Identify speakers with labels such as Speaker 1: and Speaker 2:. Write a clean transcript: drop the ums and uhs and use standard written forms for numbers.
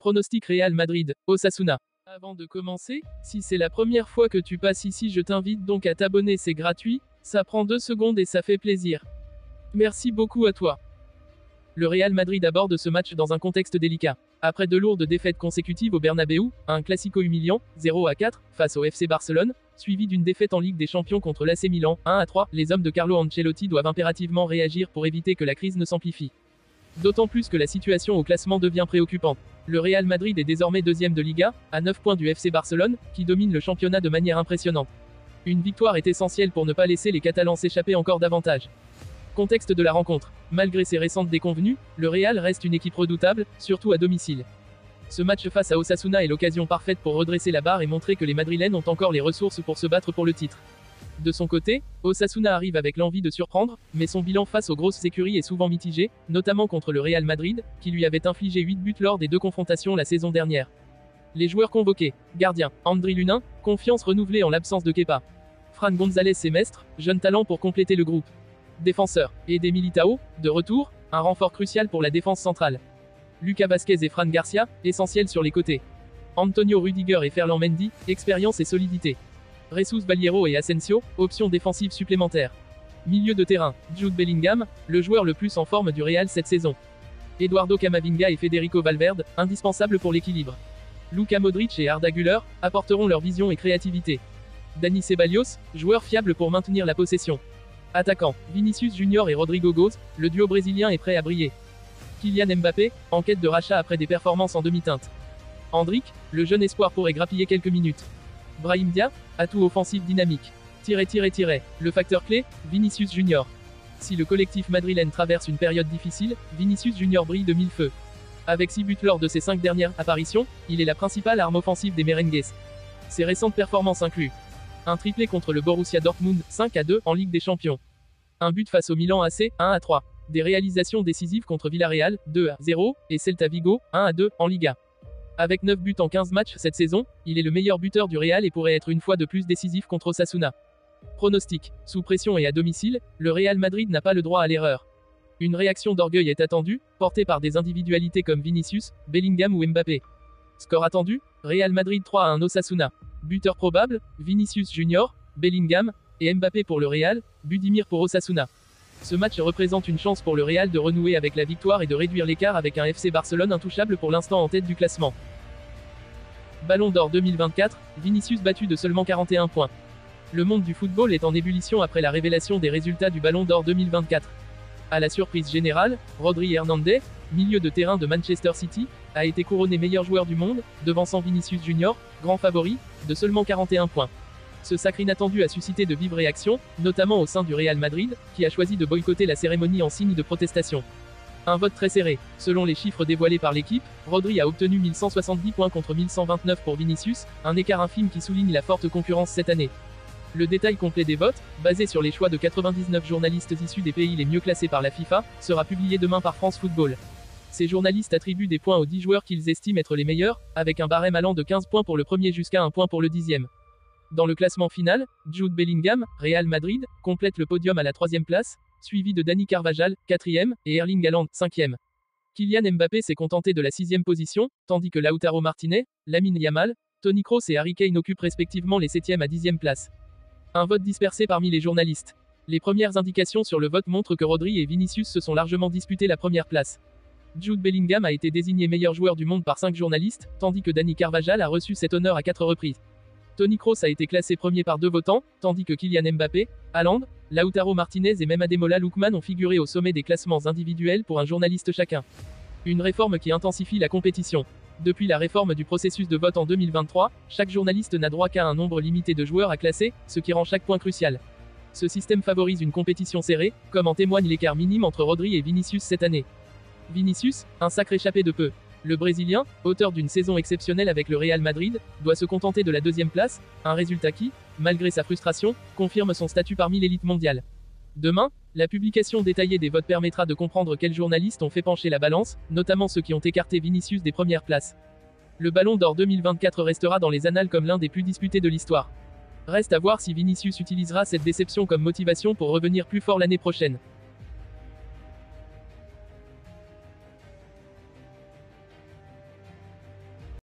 Speaker 1: Pronostic Real Madrid, Osasuna. Avant de commencer, si c'est la première fois que tu passes ici, je t'invite donc à t'abonner, c'est gratuit, ça prend 2 secondes et ça fait plaisir. Merci beaucoup à toi. Le Real Madrid aborde ce match dans un contexte délicat. Après 2 lourdes défaites consécutives au Bernabéu, un classico humiliant, 0-4, face au FC Barcelone, suivi d'une défaite en Ligue des Champions contre l'AC Milan, 1-3, les hommes de Carlo Ancelotti doivent impérativement réagir pour éviter que la crise ne s'amplifie. D'autant plus que la situation au classement devient préoccupante. Le Real Madrid est désormais deuxième de Liga, à 9 points du FC Barcelone, qui domine le championnat de manière impressionnante. Une victoire est essentielle pour ne pas laisser les Catalans s'échapper encore davantage. Contexte de la rencontre. Malgré ses récentes déconvenues, le Real reste une équipe redoutable, surtout à domicile. Ce match face à Osasuna est l'occasion parfaite pour redresser la barre et montrer que les Madrilènes ont encore les ressources pour se battre pour le titre. De son côté, Osasuna arrive avec l'envie de surprendre, mais son bilan face aux grosses écuries est souvent mitigé, notamment contre le Real Madrid, qui lui avait infligé 8 buts lors des 2 confrontations la saison dernière. Les joueurs convoqués. Gardien, Andri Lunin, confiance renouvelée en l'absence de Kepa. Fran González Semestre, jeune talent pour compléter le groupe. Défenseur, Eder Militao, de retour, un renfort crucial pour la défense centrale. Lucas Vázquez et Fran Garcia, essentiels sur les côtés. Antonio Rudiger et Ferland Mendy, expérience et solidité. Jesus Baliero et Asensio, options défensives supplémentaires. Milieu de terrain, Jude Bellingham, le joueur le plus en forme du Real cette saison. Eduardo Camavinga et Federico Valverde, indispensables pour l'équilibre. Luka Modric et Arda Güler, apporteront leur vision et créativité. Dani Ceballos, joueur fiable pour maintenir la possession. Attaquant, Vinicius Junior et Rodrigo Goes, le duo brésilien est prêt à briller. Kylian Mbappé, en quête de rachat après des performances en demi-teinte. Endrick, le jeune espoir pourrait grappiller quelques minutes. Brahim Dia, atout offensif dynamique. Le facteur clé, Vinicius Junior. Si le collectif madrilène traverse une période difficile, Vinicius Junior brille de 1000 feux. Avec 6 buts lors de ses 5 dernières apparitions, il est la principale arme offensive des merengues. Ses récentes performances incluent un triplé contre le Borussia Dortmund, 5-2 en Ligue des Champions. Un but face au Milan AC, 1-3. Des réalisations décisives contre Villarreal, 2-0, et Celta Vigo, 1-2 en Liga. Avec 9 buts en 15 matchs cette saison, il est le meilleur buteur du Real et pourrait être une fois de plus décisif contre Osasuna. Pronostic. Sous pression et à domicile, le Real Madrid n'a pas le droit à l'erreur. Une réaction d'orgueil est attendue, portée par des individualités comme Vinicius, Bellingham ou Mbappé. Score attendu, Real Madrid 3-1 Osasuna. Buteur probable, Vinicius Junior, Bellingham, et Mbappé pour le Real, Budimir pour Osasuna. Ce match représente une chance pour le Real de renouer avec la victoire et de réduire l'écart avec un FC Barcelone intouchable pour l'instant en tête du classement. Ballon d'Or 2024, Vinicius battu de seulement 41 points. Le monde du football est en ébullition après la révélation des résultats du Ballon d'Or 2024. À la surprise générale, Rodri Hernandez, milieu de terrain de Manchester City, a été couronné meilleur joueur du monde, devançant Vinicius Junior, grand favori, de seulement 41 points. Ce sacre inattendu a suscité de vives réactions, notamment au sein du Real Madrid, qui a choisi de boycotter la cérémonie en signe de protestation. Un vote très serré. Selon les chiffres dévoilés par l'équipe, Rodri a obtenu 1170 points contre 1129 pour Vinicius, un écart infime qui souligne la forte concurrence cette année. Le détail complet des votes, basé sur les choix de 99 journalistes issus des pays les mieux classés par la FIFA, sera publié demain par France Football. Ces journalistes attribuent des points aux 10 joueurs qu'ils estiment être les meilleurs, avec un barème allant de 15 points pour le premier jusqu'à 1 point pour le 10e. Dans le classement final, Jude Bellingham, Real Madrid, complète le podium à la 3e place, suivi de Dani Carvajal, 4e, et Erling Haaland, 5e. Kylian Mbappé s'est contenté de la 6e position, tandis que Lautaro Martinez, Lamine Yamal, Toni Kroos et Harry Kane occupent respectivement les 7e à 10e places. Un vote dispersé parmi les journalistes. Les premières indications sur le vote montrent que Rodri et Vinicius se sont largement disputés la première place. Jude Bellingham a été désigné meilleur joueur du monde par 5 journalistes, tandis que Dani Carvajal a reçu cet honneur à 4 reprises. Toni Kroos a été classé premier par 2 votants, tandis que Kylian Mbappé, Haaland, Lautaro Martinez et même Ademola Lookman ont figuré au sommet des classements individuels pour un journaliste chacun. Une réforme qui intensifie la compétition. Depuis la réforme du processus de vote en 2023, chaque journaliste n'a droit qu'à un nombre limité de joueurs à classer, ce qui rend chaque point crucial. Ce système favorise une compétition serrée, comme en témoigne l'écart minime entre Rodri et Vinicius cette année. Vinicius, un sacre échappé de peu. Le Brésilien, auteur d'une saison exceptionnelle avec le Real Madrid, doit se contenter de la 2e place, un résultat qui, malgré sa frustration, confirme son statut parmi l'élite mondiale. Demain, la publication détaillée des votes permettra de comprendre quels journalistes ont fait pencher la balance, notamment ceux qui ont écarté Vinicius des premières places. Le Ballon d'Or 2024 restera dans les annales comme l'un des plus disputés de l'histoire. Reste à voir si Vinicius utilisera cette déception comme motivation pour revenir plus fort l'année prochaine.